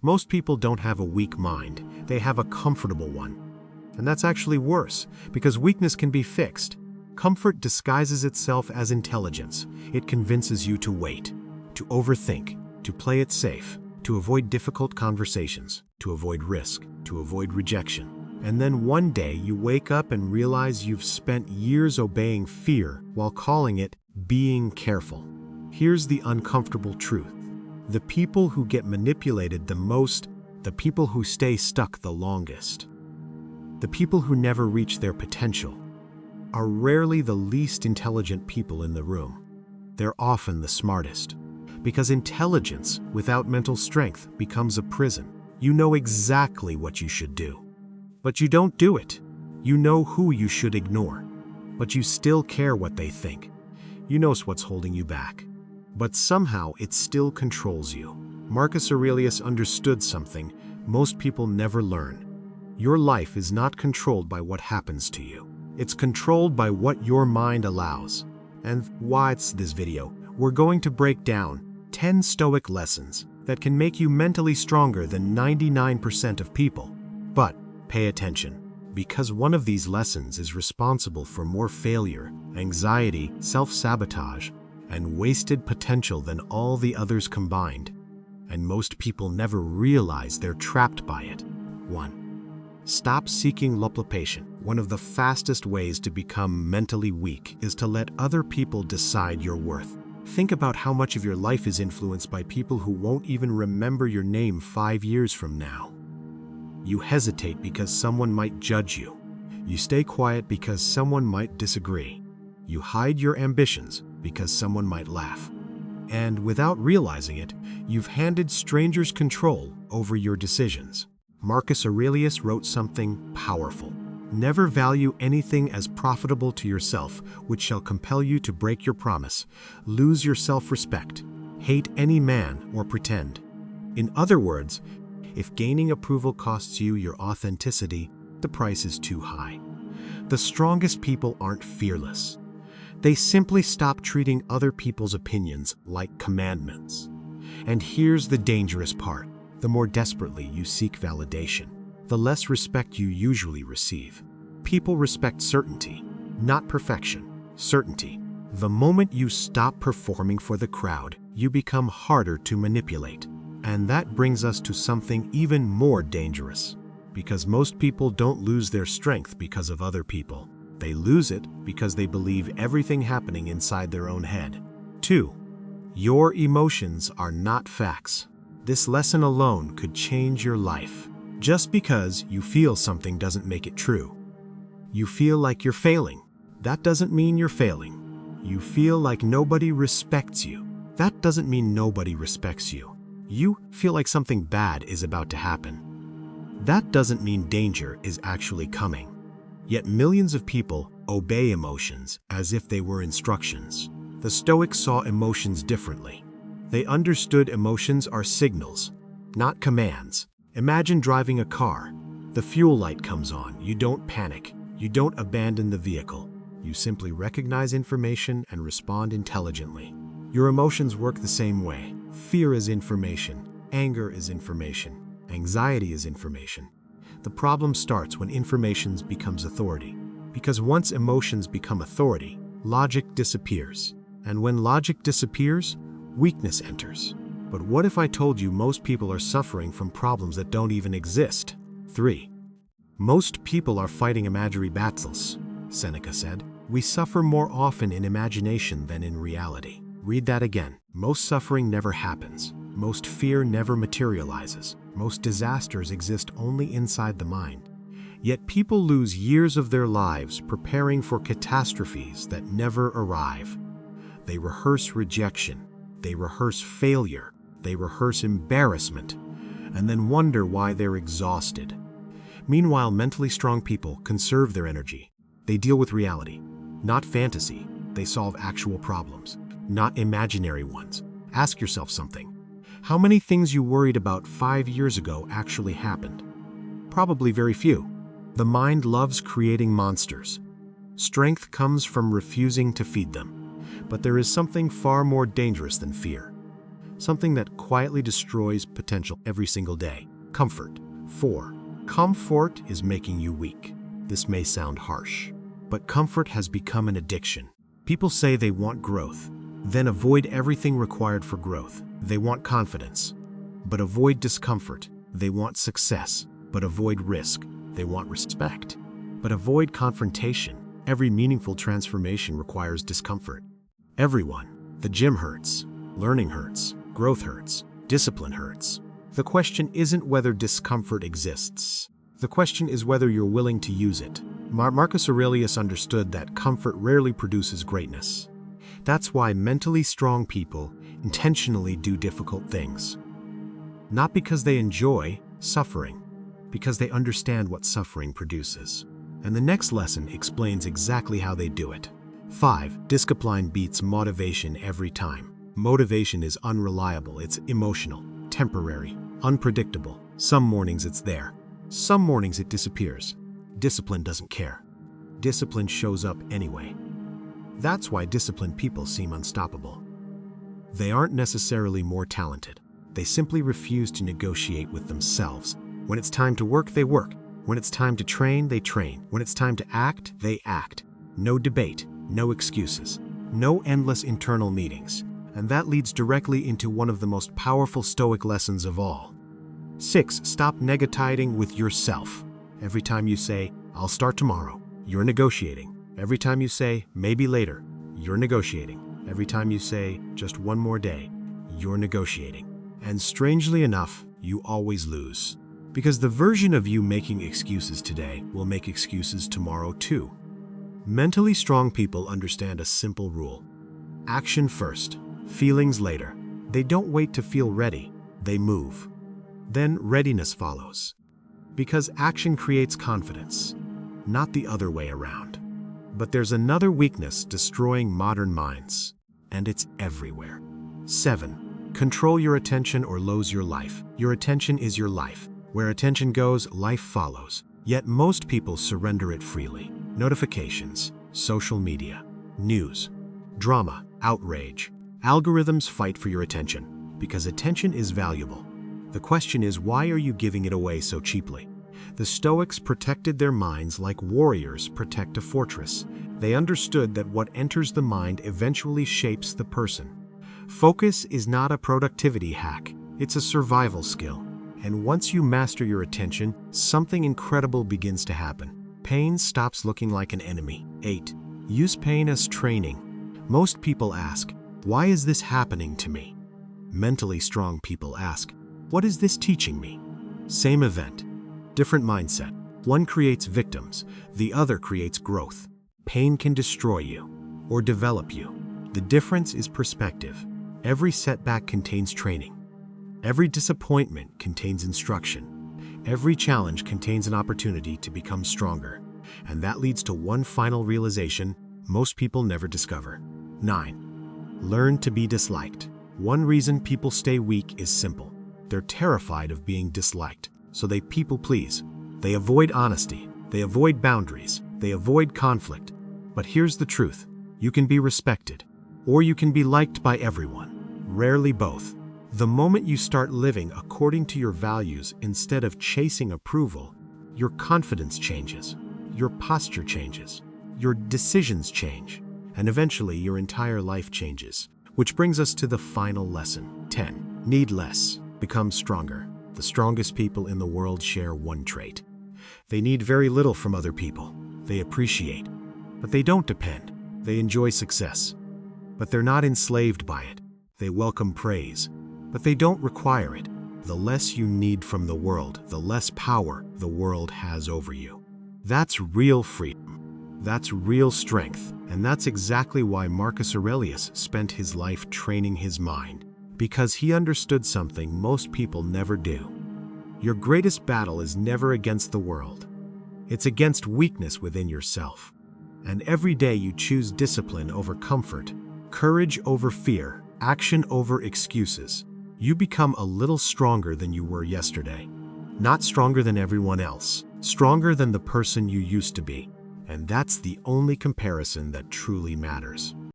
Most people don't have a weak mind, they have a comfortable one. And that's actually worse, because weakness can be fixed. Comfort disguises itself as intelligence. It convinces you to wait, to overthink, to play it safe, to avoid difficult conversations, to avoid risk, to avoid rejection. And then one day you wake up and realize you've spent years obeying fear while calling it being careful. Here's the uncomfortable truth. The people who get manipulated the most, the people who stay stuck the longest, the people who never reach their potential, are rarely the least intelligent people in the room. They're often the smartest. Because intelligence without mental strength becomes a prison. You know exactly what you should do, but you don't do it. You know who you should ignore, but you still care what they think. You know what's holding you back, but somehow it still controls you. Marcus Aurelius understood something most people never learn. Your life is not controlled by what happens to you. It's controlled by what your mind allows. And why it's this video, we're going to break down 10 Stoic lessons that can make you mentally stronger than 99% of people. But pay attention, because one of these lessons is responsible for more failure, anxiety, self-sabotage, and wasted potential than all the others combined. And most people never realize they're trapped by it. 1. Stop seeking validation. One of the fastest ways to become mentally weak is to let other people decide your worth. Think about how much of your life is influenced by people who won't even remember your name 5 years from now. You hesitate because someone might judge you. You stay quiet because someone might disagree. You hide your ambitions because someone might laugh. And without realizing it, you've handed strangers control over your decisions. Marcus Aurelius wrote something powerful. Never value anything as profitable to yourself, which shall compel you to break your promise. Lose your self-respect. Hate any man or pretend. In other words, if gaining approval costs you your authenticity, the price is too high. The strongest people aren't fearless. They simply stop treating other people's opinions like commandments. And here's the dangerous part. The more desperately you seek validation, the less respect you usually receive. People respect certainty, not perfection. Certainty. The moment you stop performing for the crowd, you become harder to manipulate. And that brings us to something even more dangerous. Because most people don't lose their strength because of other people. They lose it because they believe everything happening inside their own head. 2. Your emotions are not facts. This lesson alone could change your life. Just because you feel something doesn't make it true. You feel like you're failing. That doesn't mean you're failing. You feel like nobody respects you. That doesn't mean nobody respects you. You feel like something bad is about to happen. That doesn't mean danger is actually coming. Yet millions of people obey emotions as if they were instructions. The Stoics saw emotions differently. They understood emotions are signals, not commands. Imagine driving a car. The fuel light comes on. You don't panic. You don't abandon the vehicle. You simply recognize information and respond intelligently. Your emotions work the same way. Fear is information. Anger is information. Anxiety is information. The problem starts when information becomes authority. Because once emotions become authority, logic disappears. And when logic disappears, weakness enters. But what if I told you most people are suffering from problems that don't even exist? 3. Most people are fighting imaginary battles, Seneca said. We suffer more often in imagination than in reality. Read that again. Most suffering never happens. Most fear never materializes. Most disasters exist only inside the mind. Yet people lose years of their lives preparing for catastrophes that never arrive. They rehearse rejection. They rehearse failure, they rehearse embarrassment, and then wonder why they're exhausted. Meanwhile, mentally strong people conserve their energy. They deal with reality, not fantasy. They solve actual problems, not imaginary ones. Ask yourself something. How many things you worried about 5 years ago actually happened? Probably very few. The mind loves creating monsters. Strength comes from refusing to feed them. But there is something far more dangerous than fear. something that quietly destroys potential every single day. Comfort. 4. Comfort is making you weak. This may sound harsh, but comfort has become an addiction. People say they want growth, then avoid everything required for growth. They want confidence, but avoid discomfort. They want success, but avoid risk. They want respect, but avoid confrontation. Every meaningful transformation requires discomfort. Everyone. The gym hurts, learning hurts, growth hurts, discipline hurts. The question isn't whether discomfort exists. The question is whether you're willing to use it. Marcus Aurelius understood that comfort rarely produces greatness. That's why mentally strong people intentionally do difficult things. Not because they enjoy suffering, because they understand what suffering produces. And the next lesson explains exactly how they do it. 5. Discipline beats motivation every time. Motivation is unreliable, it's emotional, temporary, unpredictable. Some mornings it's there. Some mornings it disappears. Discipline doesn't care. Discipline shows up anyway. That's why disciplined people seem unstoppable. They aren't necessarily more talented. They simply refuse to negotiate with themselves. When it's time to work, they work. When it's time to train, they train. When it's time to act, they act. No debate, no excuses, no endless internal meetings. And that leads directly into one of the most powerful Stoic lessons of all. 6. Stop negotiating with yourself. Every time you say, "I'll start tomorrow," you're negotiating. Every time you say, "Maybe later," you're negotiating. Every time you say, "Just one more day," you're negotiating. And strangely enough, you always lose. Because the version of you making excuses today will make excuses tomorrow too. Mentally strong people understand a simple rule. Action first, feelings later. They don't wait to feel ready, they move. Then readiness follows. Because action creates confidence, not the other way around. But there's another weakness destroying modern minds, and it's everywhere. 7. Control your attention or lose your life. Your attention is your life. Where attention goes, life follows. Yet most people surrender it freely. Notifications, social media, news, drama, outrage. Algorithms fight for your attention because attention is valuable. The question is, why are you giving it away so cheaply? The Stoics protected their minds like warriors protect a fortress. They understood that what enters the mind eventually shapes the person. Focus is not a productivity hack, it's a survival skill. And once you master your attention, something incredible begins to happen. Pain stops looking like an enemy. 8. Use pain as training. Most people ask, "Why is this happening to me?" Mentally strong people ask, "What is this teaching me?" Same event, different mindset. One creates victims, the other creates growth. Pain can destroy you or develop you. The difference is perspective. Every setback contains training. Every disappointment contains instruction. Every challenge contains an opportunity to become stronger. And that leads to one final realization most people never discover. 9. Learn to be disliked. One reason people stay weak is simple. They're terrified of being disliked, so they people please. They avoid honesty. They avoid boundaries. They avoid conflict. But here's the truth. You can be respected, or you can be liked by everyone. Rarely both. The moment you start living according to your values instead of chasing approval, your confidence changes, your posture changes, your decisions change, and eventually your entire life changes. Which brings us to the final lesson. 10. Need less, become stronger. The strongest people in the world share one trait. They need very little from other people. They appreciate, but they don't depend. They enjoy success, but they're not enslaved by it. They welcome praise, but they don't require it. The less you need from the world, the less power the world has over you. That's real freedom. That's real strength. And that's exactly why Marcus Aurelius spent his life training his mind. Because he understood something most people never do. Your greatest battle is never against the world. It's against weakness within yourself. And every day you choose discipline over comfort, courage over fear, action over excuses. You become a little stronger than you were yesterday. Not stronger than everyone else, stronger than the person you used to be. And that's the only comparison that truly matters.